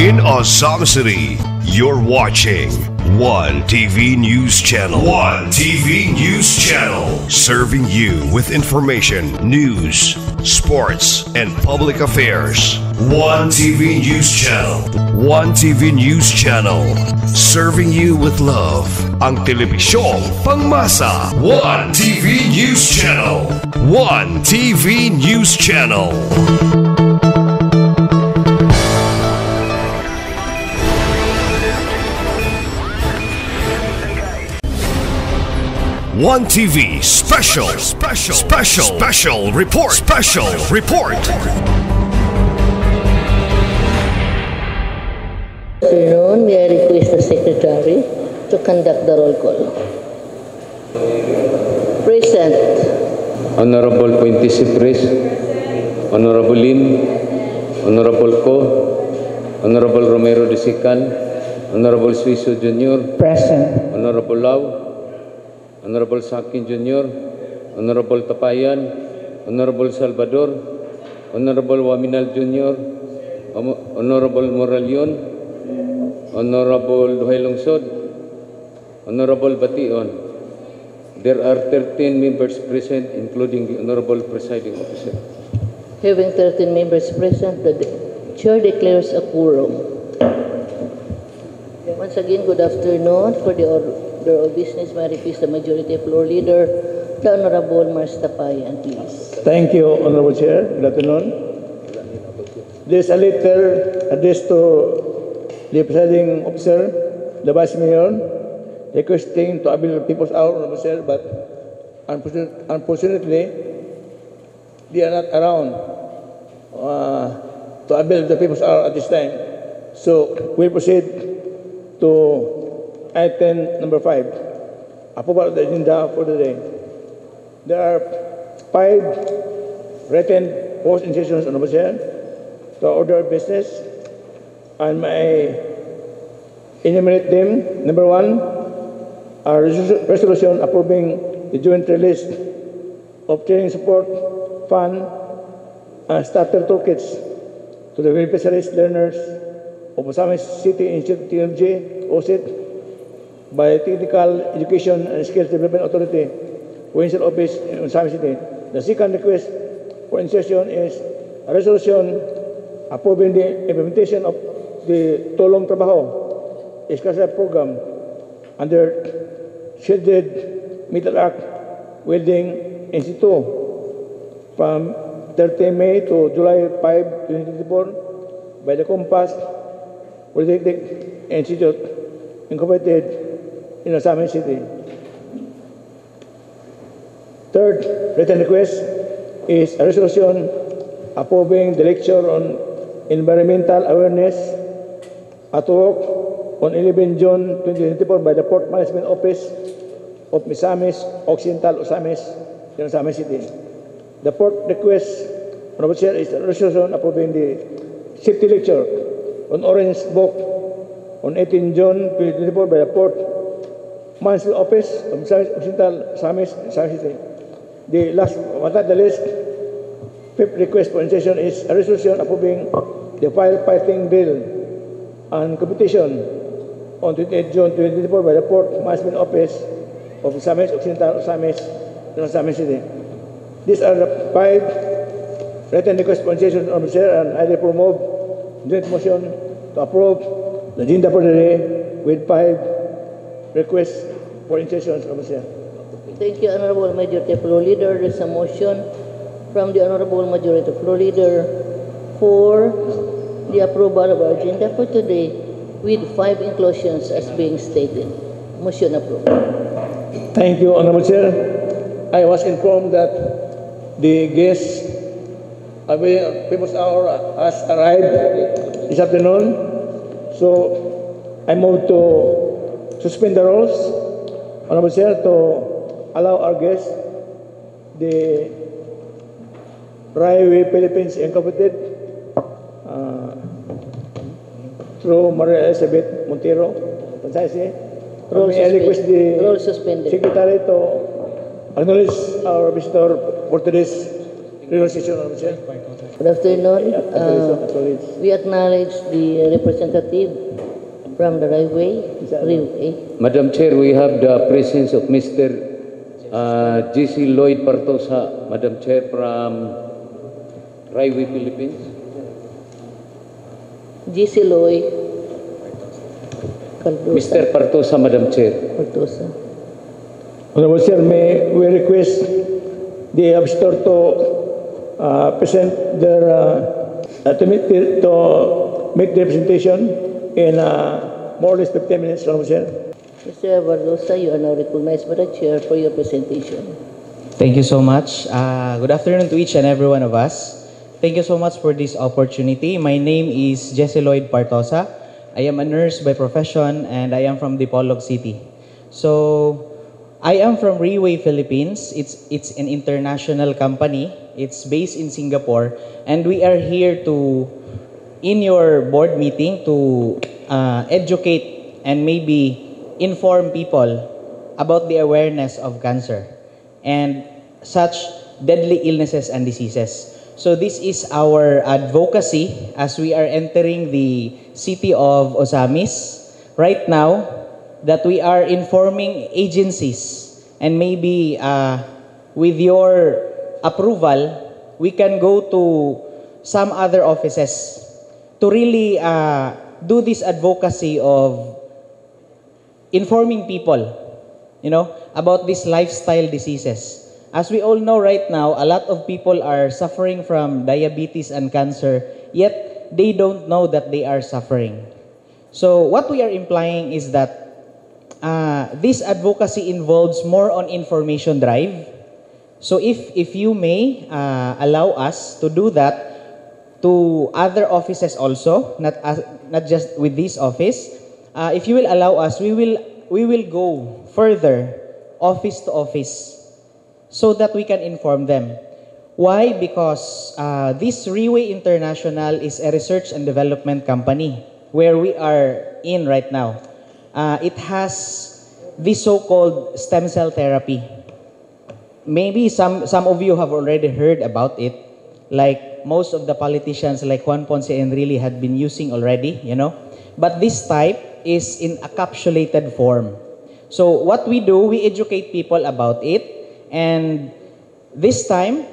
in Azam City. You're watching One TV News Channel. One TV News Channel. Serving you with information, news, sports, and public affairs. One TV News Channel. One TV News Channel. Serving you with love. Ang telebisyong pangmasa. One TV News Channel. One TV News Channel. One TV special report. Afternoon, may I request the Secretary to conduct the roll call. Present. Honorable Puente Cipres, Honorable Lim, Honorable Co, Honorable Romero de Sican, Honorable Suiso Jr., Present. Honorable Lau, Honorable Sakin Jr., Honorable Tapayan, Honorable Salvador, Honorable Waminal Jr., Honorable Moralion, Honorable Duhay Lungsod, Honorable Bation. There are 13 members present, including the Honorable Presiding Officer. Having 13 members present, the Chair declares a quorum. Once again, good afternoon. For the order of business, may I request the Majority Floor Leader, the Honorable Mars Tapayan, please. Thank you, Honorable Chair. Good afternoon. There's a letter addressed to the Presiding Officer, the Vice Mayor, requesting to avail the People's Hour, Honorable Chair, but unfortunately, they are not around to avail the People's Hour at this time. So, we'll proceed to item number 5, approval of the agenda for the day. There are 5 written post-incisions on the chair to order of business, and may enumerate them. Number 1, a resolution approving the joint release of training support fund and starter toolkits to the beneficiaries learners of Osamis City Institute of Technology, OSIT, by Technical Education and Skills Development Authority, Provincial Office in Osamis City. The second request for insertion is a resolution approving the implementation of the Tulong Trabaho Escasez program under Shielded Metal Arc Welding Institute from 30 May to July 5, 2024 by the Compass Polytechnic Institute Incorporated in Osamis City. Third written request is a resolution approving the lecture on environmental awareness at work on 11 June 2024 by the Port Management Office of Misamis Occidental, Osamis, in Osamis City. The fourth request, Honorable Chair, is a resolution approving the safety lecture on Orange Book on 18 June 2024 by the Port Management Office of Misamis Occidental, Osamis City. The last, but not the least, fifth request for insertion is a resolution approving the firefighting drill and competition on 28 June 2024 by the Port Management Office of Misamis Occidental, Osamis, in Osamis City. These are the 5 written requests for insertion on the chair, and I therefore move joint motion to approve the agenda for the day with 5 requests for insertions on the chair. Thank you, Honorable Majority Floor Leader. There's a motion from the Honorable Majority Floor Leader for the approval of our agenda for today with 5 inclusions as being stated. Motion approved. Thank you, Honorable Chair. I was informed that the guest People's Hour has arrived this afternoon, so I move to suspend the rules, Honorable Chair, to allow our guests, the Railway Philippines Incorporated, through Maria Elizabeth Montero, Pansaysi. May I request the Secretary to acknowledge our visitor for today's regular session, Honorable Chair. Good afternoon. Acknowledge. We acknowledge the representative from the Railway. Madam Chair, we have the presence of Mr. G.C. Lloyd Partosa, Madam Chair, from Railway Philippines. G.C. Loy. Cardosa. Mr. Partosa, Madam Chair. Cardosa. Honorable Chair, may we request the visitor to present their to make the presentation in more or less 15 minutes, Honorable Chair. Mr. Bardosa, you are now recognized by the chair for your presentation. Thank you so much. Good afternoon to each and every one of us. Thank you so much for this opportunity. My name is Jesse Lloyd Partosa. I am a nurse by profession and I am from Dipolog City. So, I am from Railway Philippines. It's an international company. It's based in Singapore and we are here to, in your board meeting, to educate and maybe inform people about the awareness of cancer and such deadly illnesses and diseases. So this is our advocacy as we are entering the city of Osamis right now, that we are informing agencies and maybe with your approval, we can go to some other offices to really do this advocacy of informing people, about these lifestyle diseases. As we all know right now, a lot of people are suffering from diabetes and cancer, yet they don't know that they are suffering. So what we are implying is that this advocacy involves more on information drive. So if you may allow us to do that to other offices also, not just with this office, if you will allow us, we will go further office to office so that we can inform them. Why? Because this Railway International is a research and development company where we are in right now. It has this so-called stem cell therapy. Maybe some of you have already heard about it, like most of the politicians like Juan Ponce and really had been using already, But this type is in a capsulated form. So what we do, we educate people about it. And this time,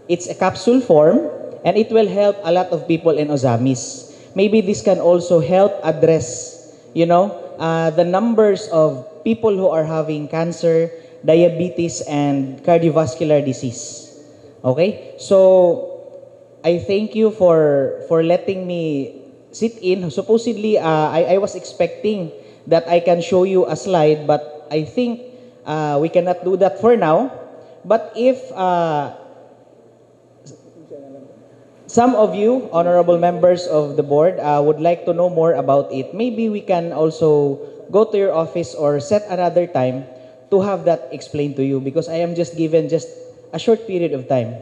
it's a capsule form and it will help a lot of people in Osamis. Maybe this can also help address, the numbers of people who are having cancer, diabetes, and cardiovascular disease. Okay? So, I thank you for letting me sit in. Supposedly, I was expecting that I can show you a slide, but I think we cannot do that for now. But if some of you, honorable members of the board, would like to know more about it, maybe we can also go to your office or set another time to have that explained to you, because I am just given just a short period of time.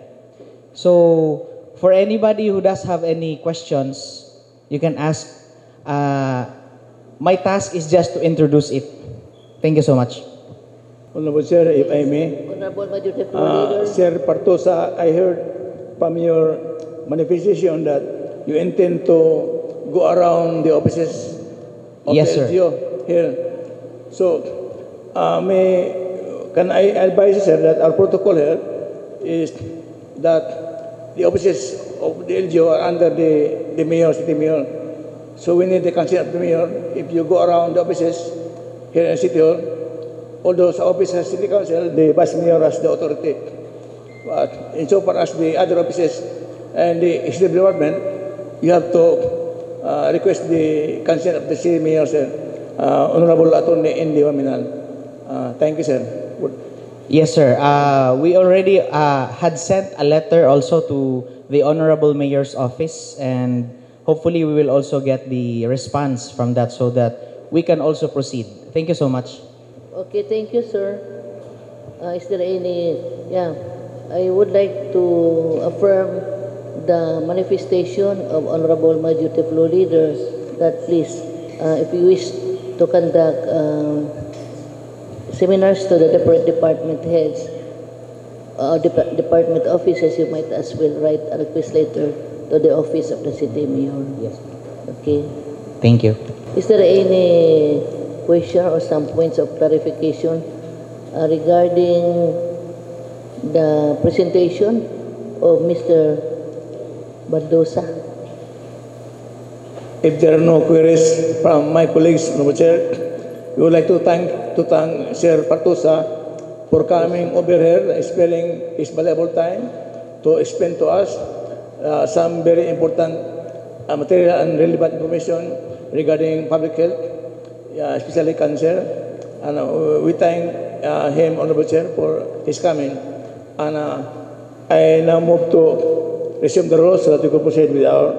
So, for anybody who does have any questions, you can ask. My task is just to introduce it. Thank you so much. Honorable Chair, if I may. Honorable Majority Floor Leader. Sir Partosa, I heard from your manifestation that you intend to go around the offices of Yes, the sir. LGU here. So, can I advise, sir, that our protocol here is that the offices of the LGU are under the mayor, city mayor. So we need the consent of the mayor. If you go around the offices here in City Hall, all those offices, City Council, the Vice Mayor has the authority. But insofar as the other offices and the Executive Department, you have to request the consent of the City Mayor, sir. Honorable Attorney Indy Waminal. Thank you, sir. Yes, sir. We already had sent a letter also to the Honorable Mayor's office, and hopefully we will also get the response from that so that we can also proceed. Thank you so much. Okay, thank you, sir. Is there any... Yeah, I would like to affirm the manifestation of Honorable Majority Floor Leaders that please, if you wish to conduct seminars to the different department heads, department offices, you might as well write a request letter to the office of the city mayor. Yes. Okay. Thank you. Is there any question or some points of clarification regarding the presentation of Mr. Bardosa? If there are no queries from my colleagues, Mr. Chair, we would like to thank Sir Bardosa for coming over here, sparing his valuable time to explain to us some very important material and relevant information regarding public health, especially cancer. And we thank him, Honorable Chair, for his coming. And I now move to resume the roles so that we can proceed with our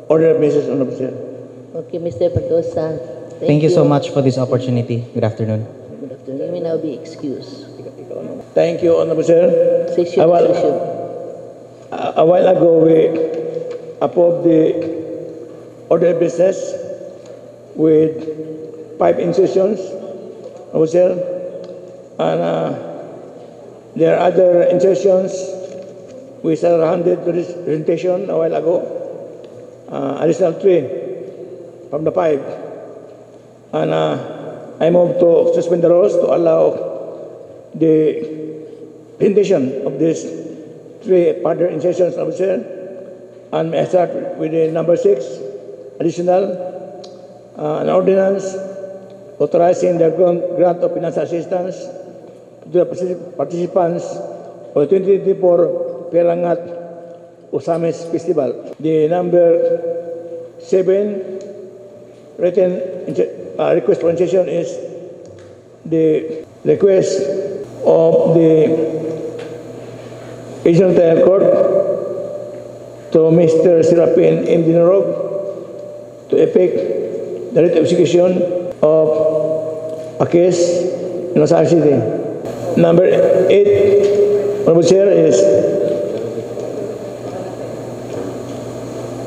order of business, Honorable Chair. Okay, Mr. Bardosa. Thank you so much for this opportunity. Good afternoon. Good afternoon. You may now be excused. Thank you, Honorable Chair. Session A while- is resumed. A while ago, we approved the order of business with 5 insertions, Honorable Chair, and there are other insertions which are handed to this presentation a while ago, additional 3 from the 5. And I move to suspend the rules to allow the presentation of these 3 further insertions, Honorable Chair. And may I start with the number 6, additional, an ordinance authorizing the grant of financial assistance to the participants of the 2024 Perangat Usamis Festival. The number 7, written request for insertion is the request of the Regional Trial Court to Mr. Serapin M. Dinarog to effect the writ of execution of a case in Los Angeles City. Number 8, Honorable Chair, is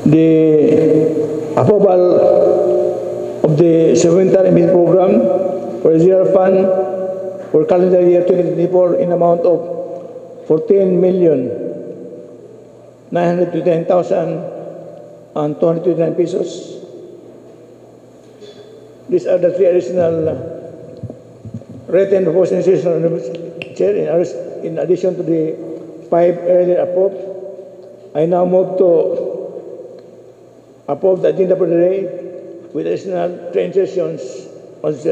the approval of the supplementary benefit program for the reserve fund for calendar year 2024 in amount of 14,929,229 pesos. These are the 3 additional written proposed insertions, Chair, in addition to the 5 earlier approved. I now move to approve the agenda for the day with additional 3 insertions as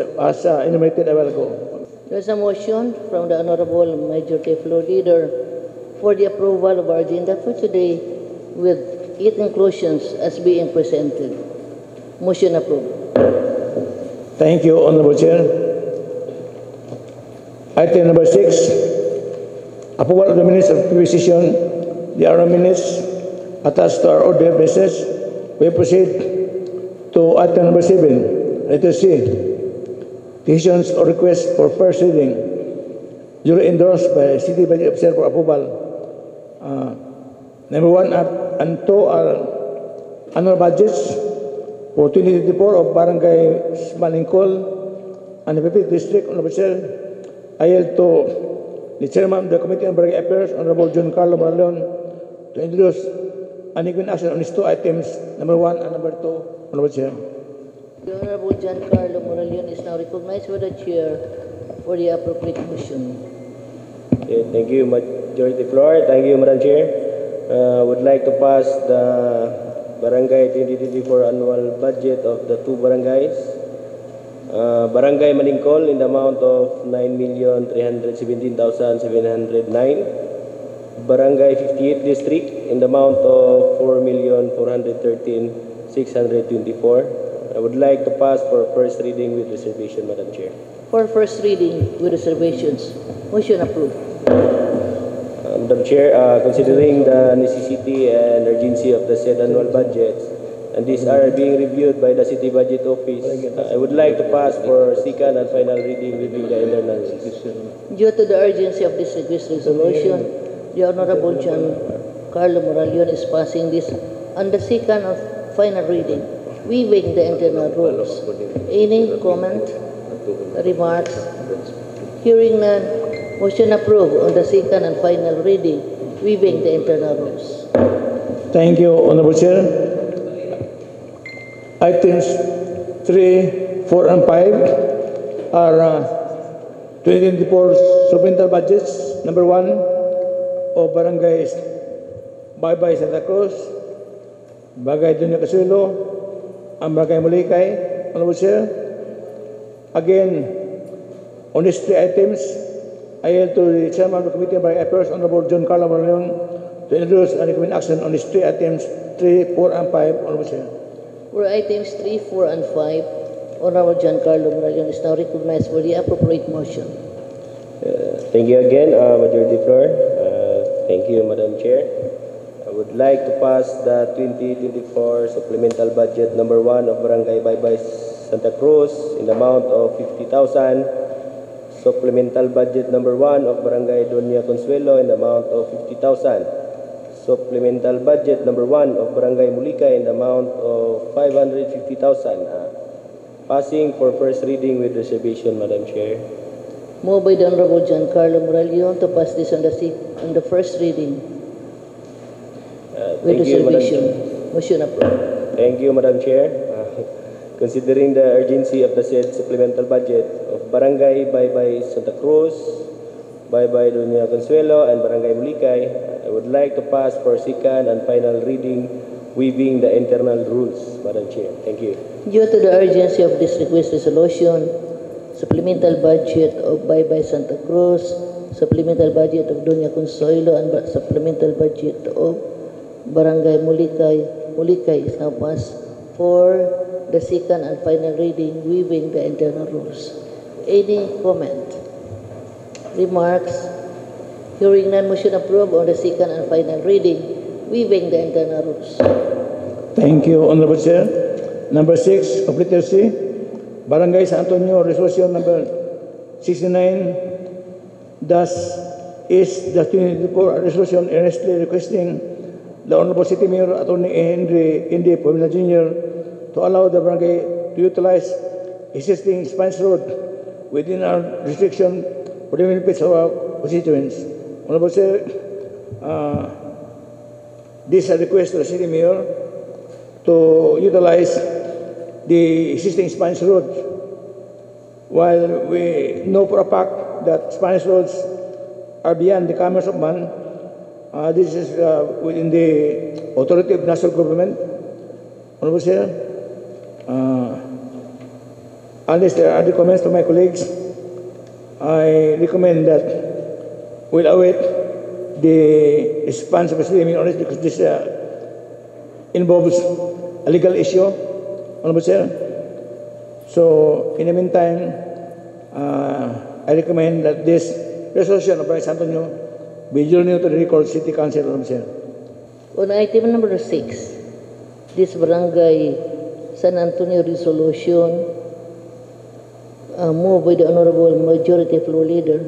enumerated a while ago. There is a motion from the Honorable Majority Floor Leader for the approval of our agenda for today with 8 inclusions as being presented. Motion approved. Thank you, Honorable Chair. Item number 6, approval of the minutes of previous session. The other minutes attached to our order of business. We proceed to item number 7, letter C, decisions or requests for first reading, duly endorsed by City Budget Officer for approval. Number 1 and 2 are annual budgets for 2024 of Barangay Malingkol and the Pipit District. Honorable Chair, I yield to the Chairman of the Committee on Barangay Affairs, Honorable John Carlo Moraleon, to introduce an equal action on these 2 items, number 1 and number 2, Honorable Chair. The Honorable Giancarlo Moraleon is now recognized by the Chair for the appropriate motion. Okay, thank you, Majority Floor. Thank you, Madam Chair. Would like to pass the Barangay 2024 annual budget of the 2 barangays. Barangay Malingkol in the amount of 9,317,709. Barangay 58 District in the amount of 4,413,624. I would like to pass for first reading with reservation, Madam Chair. For first reading with reservations. Motion approved. Madam Chair, considering the necessity and urgency of the said annual budgets, and these are being reviewed by the City Budget Office, I would like to pass for second and final reading within the internal rules. Due to the urgency of this request resolution, the Honorable Giancarlo Moraleon is passing this on the second and final reading, waiving the internal rules. Any comment, remarks? Hearing none, Motion approved on the second and final reading, waiving the internal rules. Thank you, Honorable Chair. Items 3, 4, and 5 are 2024 supplemental budgets. Number 1 of Barangays Baybay Santa Cruz, Barangay Dunya Casuelo, and Barangay Mulikay. Honorable Chair, again, on these 3 items, I yield to the Chairman of the Committee on Barangay Affairs, Honorable John Carlo Marleon, to introduce and recommend action on these 3 items, 3, 4, and 5. Honorable Chair. For items 3, 4, and 5, Honorable Giancarlo Maragón is now recognized for the appropriate motion. Thank you again, Majority Floor. Thank you, Madam Chair. I would like to pass the 2024 supplemental budget number 1 of Barangay Baybay Santa Cruz in the amount of 50,000. Supplemental budget number 1 of Barangay Doña Consuelo in the amount of 50,000. Supplemental budget number 1 of Barangay Mulikay in the amount of 550,000. Passing for first reading with reservation, Madam Chair. Moved by the Honorable Giancarlo Maragón to pass this on the first reading with Thank you, Madam reservation. Motion approved. Thank you, Madam Chair. Considering the urgency of the said supplemental budget of Barangay Baybay Santa Cruz, Baybay Doña Consuelo, and Barangay Mulikay, I would like to pass for second and final reading, waiving the internal rules, Madam Chair. Thank you. Due to the urgency of this request resolution, supplemental budget of Baybay Santa Cruz, supplemental budget of Doña Consuelo, and supplemental budget of Barangay Mulikay is now passed for the second and final reading, waiving the internal rules. Any comment? Remarks? Hearing none, motion approved on the second and final reading, waiving the internal rules. Thank you, Honorable Chair. Number 6 of letter C, Barangay San Antonio Resolution number 69, thus is the 2024 resolution earnestly requesting the Honorable City Mayor Attorney Henry Indy Pomila Jr. to allow the barangay to utilize existing Spanish Road within our restriction for the benefits of our constituents. Honorable Sir, this is a request to the City Mayor to utilize the existing Spanish Road. While we know for a fact that Spanish roads are beyond the commerce of man, this is within the authority of national government. Honorable Sir, unless there are other comments from my colleagues, I recommend that we'll await the response of the City Mayor on this because this involves a legal issue, Honorable Sir. So, in the meantime, I recommend that this resolution of Barangay San Antonio be journeyed to the record City Council, Honorable Sir. On item number 6, this Barangay San Antonio resolution moved by the Honorable Majority Floor Leader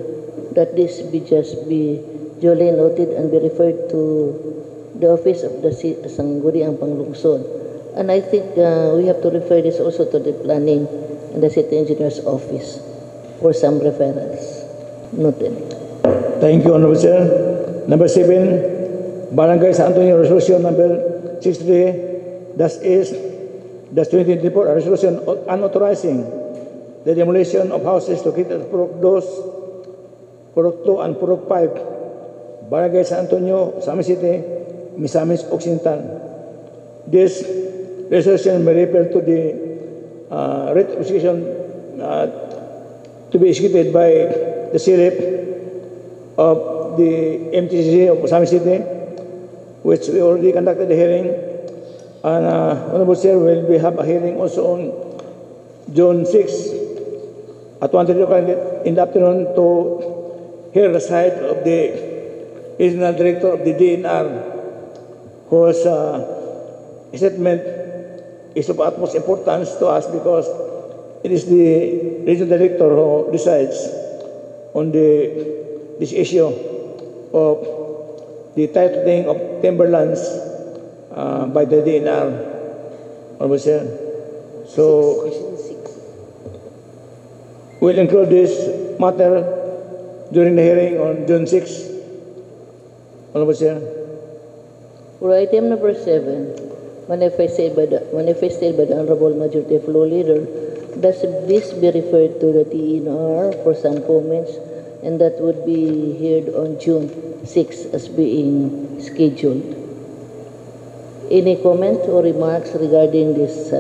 that this be duly noted and be referred to the office of the Sangguniang Panglungsod. And I think we have to refer this also to the planning and the city engineer's office for some referrals. Noted. Thank you, Honorable Sir. Number 7, Barangay San Antonio Resolution number 63, thus is the 2024 resolution unauthorizing the demolition of houses located at Purok 2 and Purok 5, Barangay San Antonio, Misamis City, Misamis Occidental. This resolution may refer to the writ of execution to be executed by the sheriff of the MTCC of Misamis City, which we already conducted the hearing. And Honorable Sir, we have a hearing also on June 6 at 1:30 o'clock in the afternoon to hear the side of the regional director of the DNR, whose statement is of utmost importance to us because it is the regional director who decides on this issue of the titling of timberlands by the DNR. Honorable Sir. So, we'll include this matter during the hearing on June 6. Honorable Chair. For item number 7, manifested by the Honorable Majority Floor Leader, does this be referred to the TNR for some comments, and that would be heard on June 6 as being scheduled. Any comment or remarks regarding this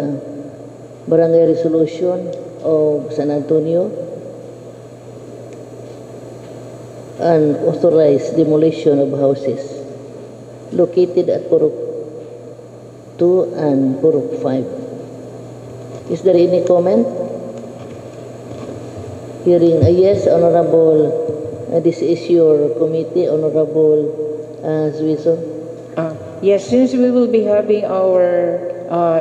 barangay resolution of San Antonio and authorized demolition of houses located at Purok 2 and Purok 5? Is there any comment? Hearing a yes, Honorable, this is your committee, Honorable Zuizo. Yes, since we will be having our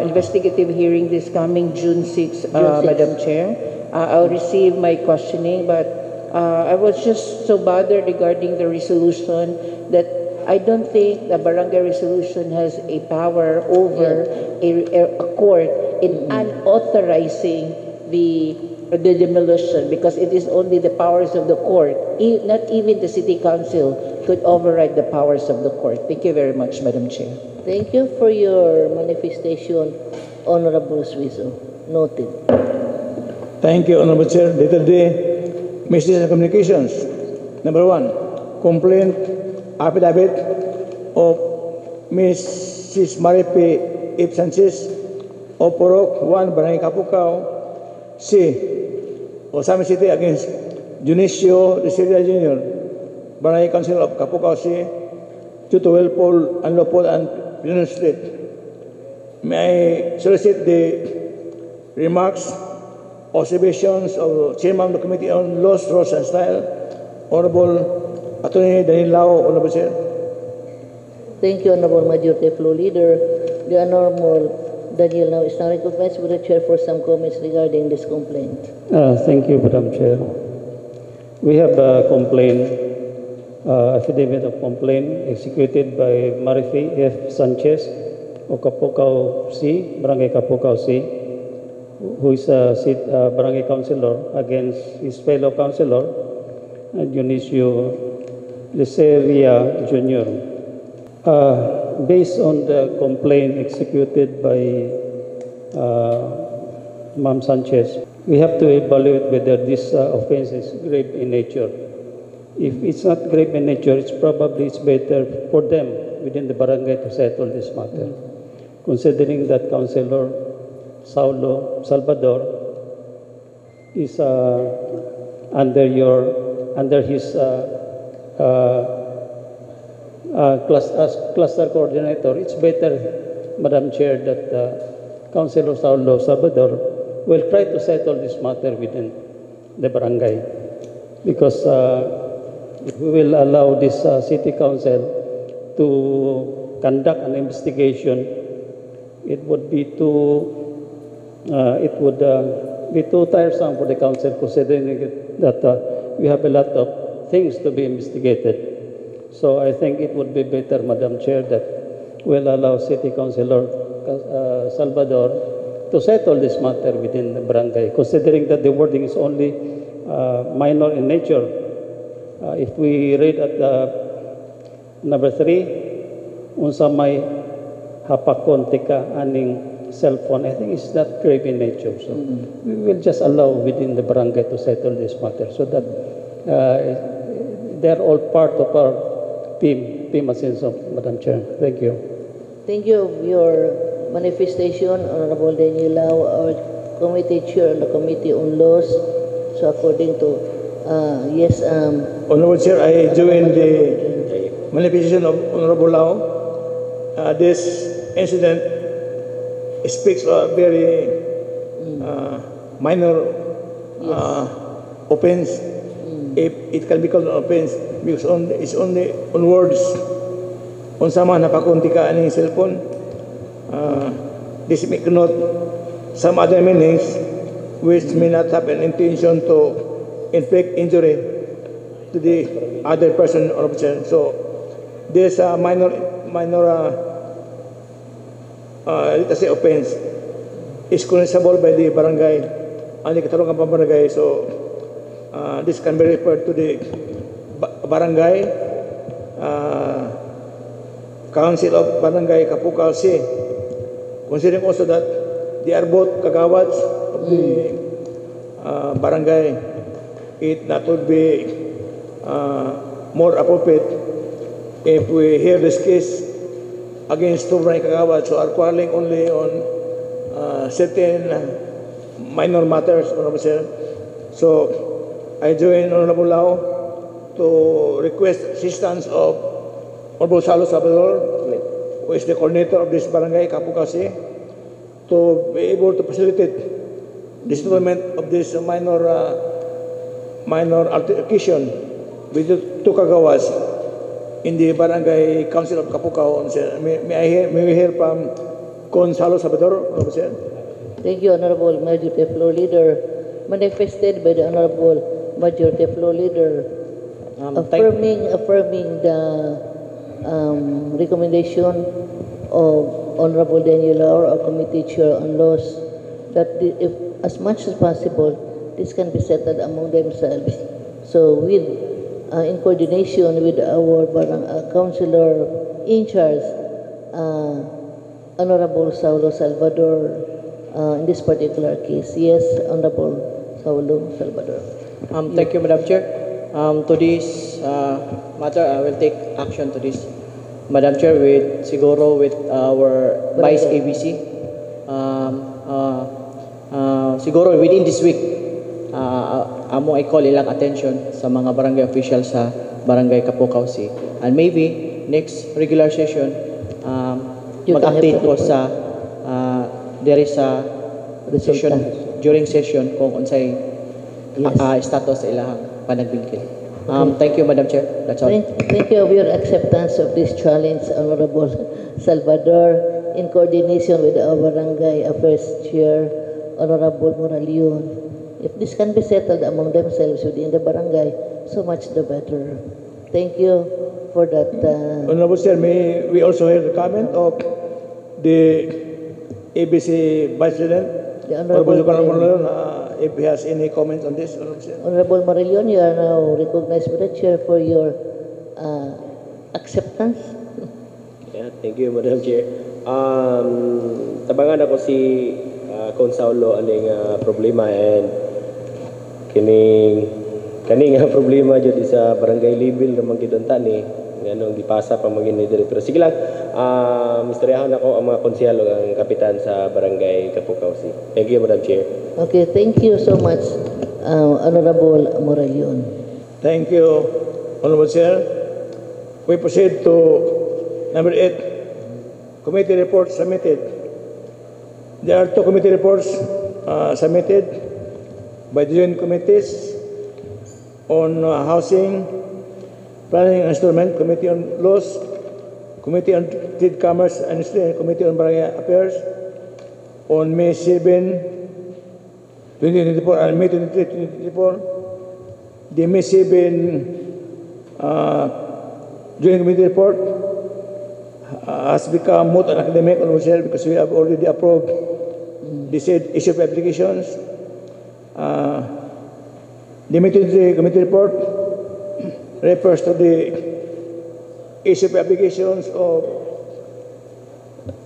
investigative hearing this coming June 6, Madam Chair, I'll receive my questioning, but I was just so bothered regarding the resolution that I don't think the barangay resolution has a power over a court in unauthorizing the demolition, because it is only the powers of the court. Not even the city council could override the powers of the court. Thank you very much, Madam Chair. Thank you for your manifestation, Honorable Zuizo. Noted. Thank you, Honorable Chair. Later day, Messages and Communications. Number 1, complaint affidavit of Mrs. Maripe Ip Sanchez of Purok 1, Barangay Kapukaw, C. Osamis City against Junicio Resilia Jr., Barangay Council of Kapukaw C, due to willful, unlawful, and criminal street. May I solicit the remarks, observations of Chairman of the Committee on Laws, Rules, and Style, Honorable Attorney Daniel Lau, Honorable Chair. Thank you, Honorable Majority Floor Leader. The Honorable Daniel Lau is now recognized with the Chair for some comments regarding this complaint. Thank you, Madam Chair. We have a complaint, affidavit of complaint executed by Marife F. Sanchez of Kapukaw C, Barangay Kapukaw C, who is a Barangay Councilor, against his fellow Councilor, Dionisio Leseria Jr. Based on the complaint executed by Ma'am Sanchez, we have to evaluate whether this offense is grave in nature. If it's not grave in nature, it's better for them within the barangay to settle this matter. Considering that Councilor Saulo Salvador is under his cluster coordinator, it's better, Madam Chair, that Councilor Saulo Salvador will try to settle this matter within the barangay, because if we will allow this city council to conduct an investigation, it would be too tiresome for the council, considering that we have a lot of things to be investigated. So I think it would be better, Madam Chair, that we'll allow City Councilor Salvador to settle this matter within the barangay, considering that the wording is only minor in nature. If we read at number 3, unsa may hapakon tika aning cellphone, I think it's not grave in nature. So we will just allow within the barangay to settle this matter, so that they're all part of our team Asenso, Madam Chair. Thank you. Thank you for your manifestation, Honorable Daniel Lau, our committee chair on the Committee on Laws. So according to, yes, Honorable Chair, I join the manifestation of Honorable Lau. This incident speaks of a very minor offense, if it can be called an offense, because it's only on words. Unsa man napakunti ka aning cellphone, this may connote some other meanings which may not have an intention to inflict injury to the other person or person. So this minor let us say offense is punishable by the barangay and the katarungan pambarangay. So this can be referred to the barangay, Council of Barangay Kapukaw C. Considering also that they are both kagawats of the barangay, that would be more appropriate if we hear this case against two barangay kagawats who are quarreling only on certain minor matters, Honorable Sir. So I join Honorable Lau to request assistance of Honorable Salo Salvador, who is the coordinator of this barangay, Kapukasi, to be able to facilitate the settlement of this minor altercation with the two kagawas in the barangay council of Kapukao. May we hear from Gonzalo Salvador, Honorable Sir? Thank you, Honorable Majority Floor Leader. Manifested by the Honorable Majority Floor Leader, affirming the recommendation of Honorable Daniel Laur, our Committee Chair on Laws, that if as much as possible, this can be settled among themselves. So with in coordination with our councilor in charge, Honorable Saulo Salvador, in this particular case. Yes, Honorable Saulo Salvador. Thank you, Madam Chair. To this matter, I will take action to this, Madam Chair, with siguro with our Vice ABC. Siguro within this week, amo I call ilang attention sa mga barangay officials sa Barangay Kapukaw C. And maybe next regular session, mag-update ko sa there is a session during session kung unsay status sa ilahang panagbingkil. Thank you, Madam Chair. That's all. Thank you for your acceptance of this challenge, Honorable Salvador, in coordination with our Barangay Affairs Chair, Honorable Moralion. If this can be settled among themselves within the barangay, so much the better. Thank you for that. Honorable Sir, may we also hear the comment of the ABC Vice President, The Honorable Moralion, if he has any comments on this, Honorable Sir. Honorable Moralion, you are now recognized by the Chair for your acceptance. Yeah, thank you, Madam Chair. Tabangan ako si Consaulo aning problema and kaning problema jud sa barangay level naman gidunta ni nganong gipasa pa magin ni direktor. Sige lang, misteryahan ako ang mga konsehalo ang kapitan sa barangay Kapukaw C. Thank you, Madam Chair. Okay, thank you so much, Honorable Moralion. Thank you, Honorable Chair. We proceed to number 8, committee reports submitted. There are 2 committee reports submitted by the joint committees on housing, planning and installment, Committee on Laws, Committee on Trade, Commerce and Industry, and Committee on Barangay Affairs on May 7, 2024 and May 23, 2024. The May 7 joint committee report has become moot and academic, because we have already approved the said issue of applications. The May 23 committee report refers to the issue of applications of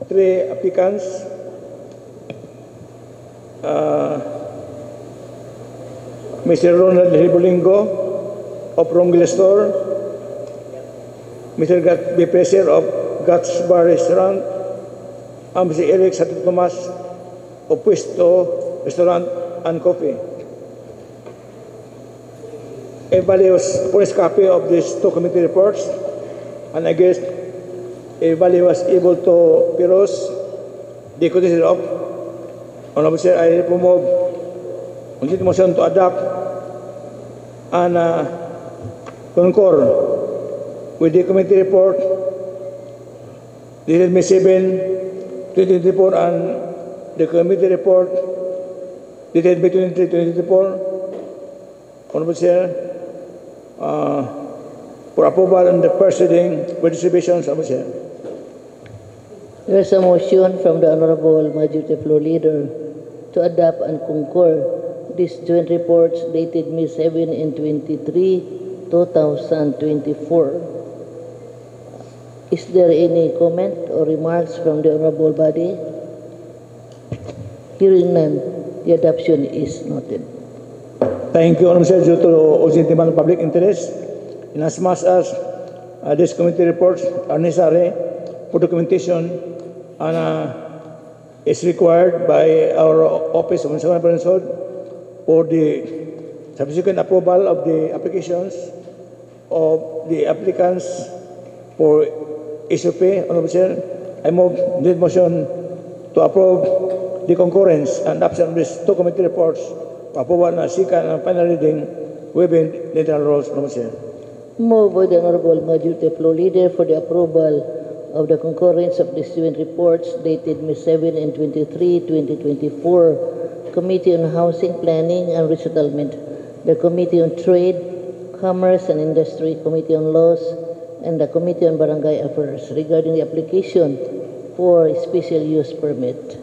3 applicants. Mr. Ronald Ribolingo of Ronggil Store, Mr. B. Preser of Guts Bar Restaurant, and Mr. Eric Santo Tomas of Puesto Restaurant and Coffee. Everybody was police copy of these 2 committee reports, and I guess everybody was able to peruse the condition of. Honorable Sir, I remove the motion to adopt and concur with the committee report dated May 7, 2024, and the committee report dated May 23, 2024. Honorable Sir, for approval on the first reading with distributions, Honorable Sir. There is a motion from the Honorable Majority Floor Leader to adopt and concur these joint reports dated May 7 and 23 2024. Is there any comment or remarks from the honorable body? Hearing none, the adoption is noted. Thank you, Honorable Chair. Due to urgent demand of public interest, inasmuch as these committee reports are necessary for documentation and is required by our Office of Municipal Appraisal for the subsequent approval of the applications of the applicants for SOP, Honorable Chair, I move the motion to approve the concurrence and adoption of these two committee reports for approval and second and final reading within the internal rules, Honorable Chair. Move by the Honorable Majority Floor Leader for the approval of the concurrence of the student reports dated May 7 and 23, 2024, Committee on Housing, Planning and Resettlement, the Committee on Trade, Commerce and Industry, Committee on Laws, and the Committee on Barangay Affairs regarding the application for special use permit.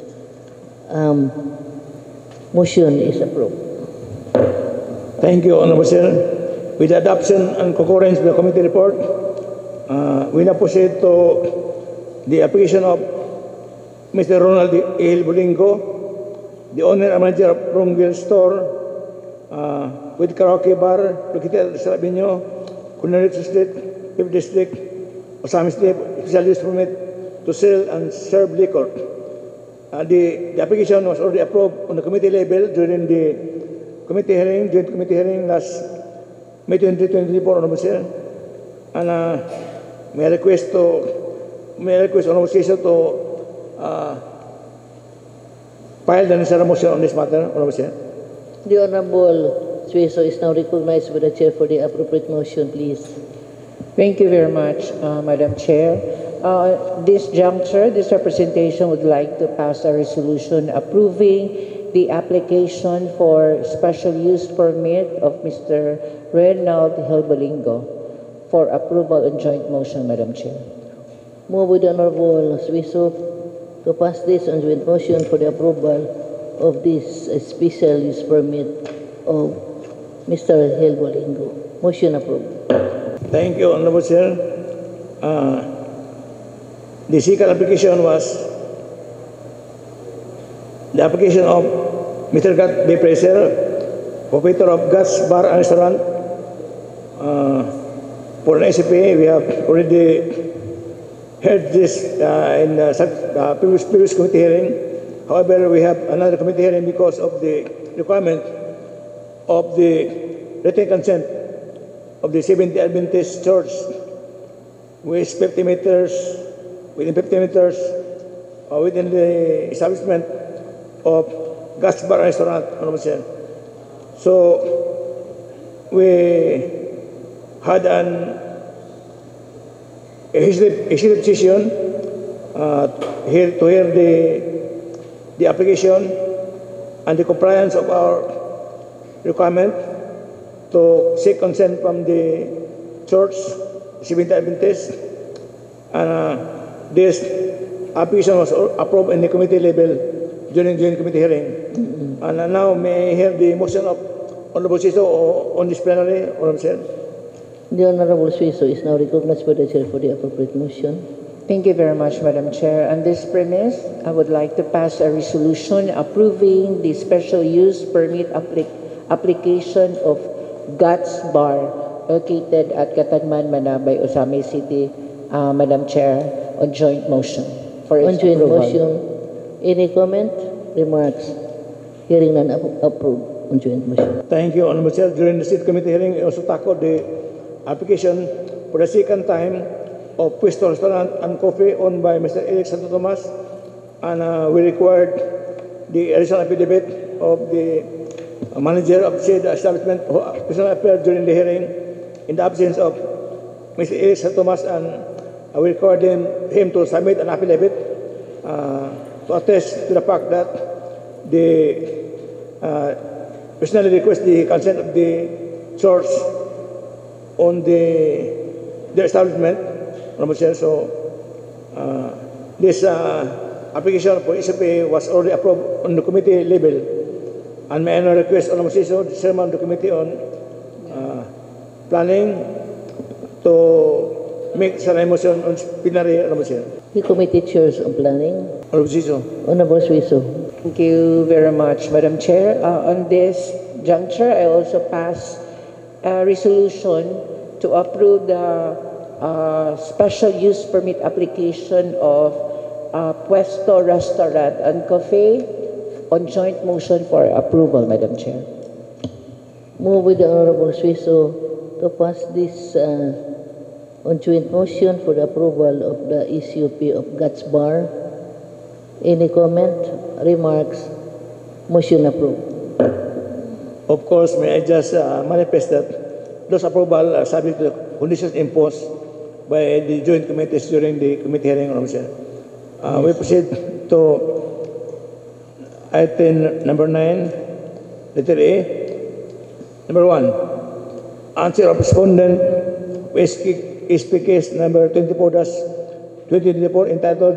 Motion is approved. Thank you, Honorable Chair. With the adoption and concurrence of the committee report, we now proceed to the application of Mr. Ronald A. Bolingo, the owner and manager of Romville Store with karaoke bar located at Sara Avenue, Cunaric Street, 5th District, Osami State, special use permit to sell and serve liquor. The application was already approved on the committee level during the committee hearing, joint committee hearing last May 2024, Honorable Chair. And may I request Honorable Chair to file the necessary motion on this matter, Honorable Chair. The Honorable Sueso is now recognized by the Chair for the appropriate motion, please. Thank you very much, Madam Chair. This juncture, this representation would like to pass a resolution approving the application for special use permit of Mr. Reynald Bolingo for approval on joint motion, Madam Chair. Move with the Honorable Sueso to pass this on joint motion for the approval of this special use permit of Mr. Bolingo. Motion approved. Thank you, Honorable Chair. The second application was the application of Mr. Gat B. Fraser, proprietor of Gats Bar and Restaurant. For an SCP, we have already heard this in previous committee hearing. However, we have another committee hearing because of the requirement of the written consent of the Seventh-day Adventist Church with 50 meters, within 50 meters, within the establishment of Gats Bar and Restaurant, Honorable Chair. So, we had a executive session here to hear the application and the compliance of our requirement to seek consent from the church, Seventh-day Adventist, and this application was approved in the committee level during the committee hearing. And now may I hear the motion of Honorable Sueso on this plenary, Honorable Chair. The Honorable Sueso is now recognized by the Chair for the appropriate motion. Thank you very much, Madam Chair. On this premise, I would like to pass a resolution approving the special use permit application of Gats Bar located at Katagman, Manabay, Osami City, Madam Chair, on joint motion for its On joint approval. motion, any comment, remarks? Hearing none, approved on joint motion. Thank you, Honorable Chair. During the State Committee hearing, we also tackled the application for the second time of Puesto Restaurant and Coffee owned by Mr. Eric Santo Tomas, and we required the additional affidavit of the manager of said establishment who personally appeared during the hearing in the absence of Mr. Eric Santo Tomas, and we required him to submit an affidavit to attest to the fact that the personally request the consent of the church on their establishment, Honorable Chair. So this application for SOP was already approved on the committee level, and may I now request Honorable Chair, the chairman of the committee on planning to make sa motion on plenary, Honorable Chair. The committee chairs on planning. Honorable Suiso. Honorable Suiso. Thank you very much, Madam Chair. On this juncture, I also pass a resolution to approve the special use permit application of Puesto Restaurant and Cafe on joint motion for approval, Madam Chair. Move with the Honorable Suiso to pass this on joint motion for the approval of the ECOP of Guts Bar. Any comment, remarks? Motion approved. Of course, may I just manifest that those approval are subject to the conditions imposed by the joint committees during the committee hearing, Honorable Chair. We proceed to item number 9, letter A. Number 1, answer of respondent SP case number 24-2024 entitled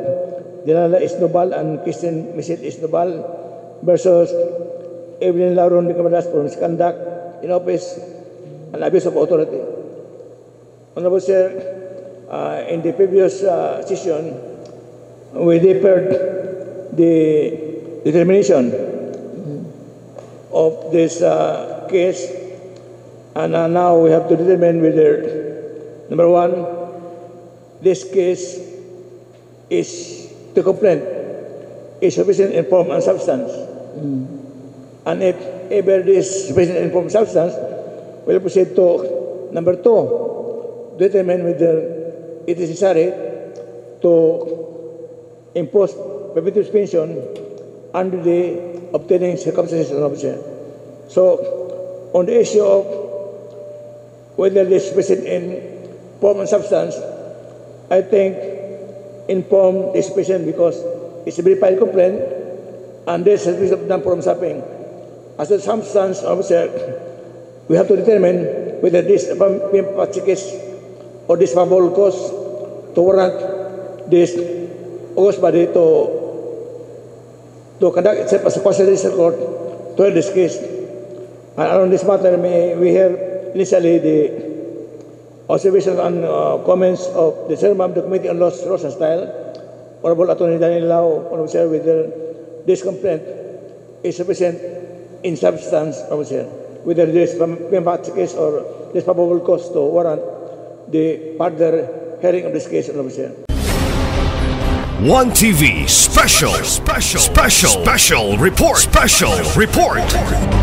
Dinala Isnobal and Christian Misit Isnobal versus Evelyn Lauron de Camadas for misconduct in office and abuse of authority. Honorable Sir, in the previous session, we deferred the determination of this case, and now we have to determine whether, number 1, this case is the complaint is sufficient in form and substance, and if ever this sufficient in form and substance, we'll proceed to number 2, determine whether it is necessary to impose preventive suspension under the obtaining circumstances of officer. So, on the issue of whether this is sufficient in form and substance, I think in form is sufficient because it's a verified complaint and there's a risk of non-form stopping. As a substance officer, we have to determine whether this case or this probable cause to warrant this August body to conduct itself as a constitutional court to hear this case. And on this matter, may we hear initially the observations and comments of the chairman of the Committee on Laws, Rules and Style, Honorable Attorney Daniel Lau, Honorable Chair, whether this complaint is sufficient in substance, Honorable Chair, whether this case or this probable cause to warrant the further hearing of this case, Honorable Chair. One TV special report.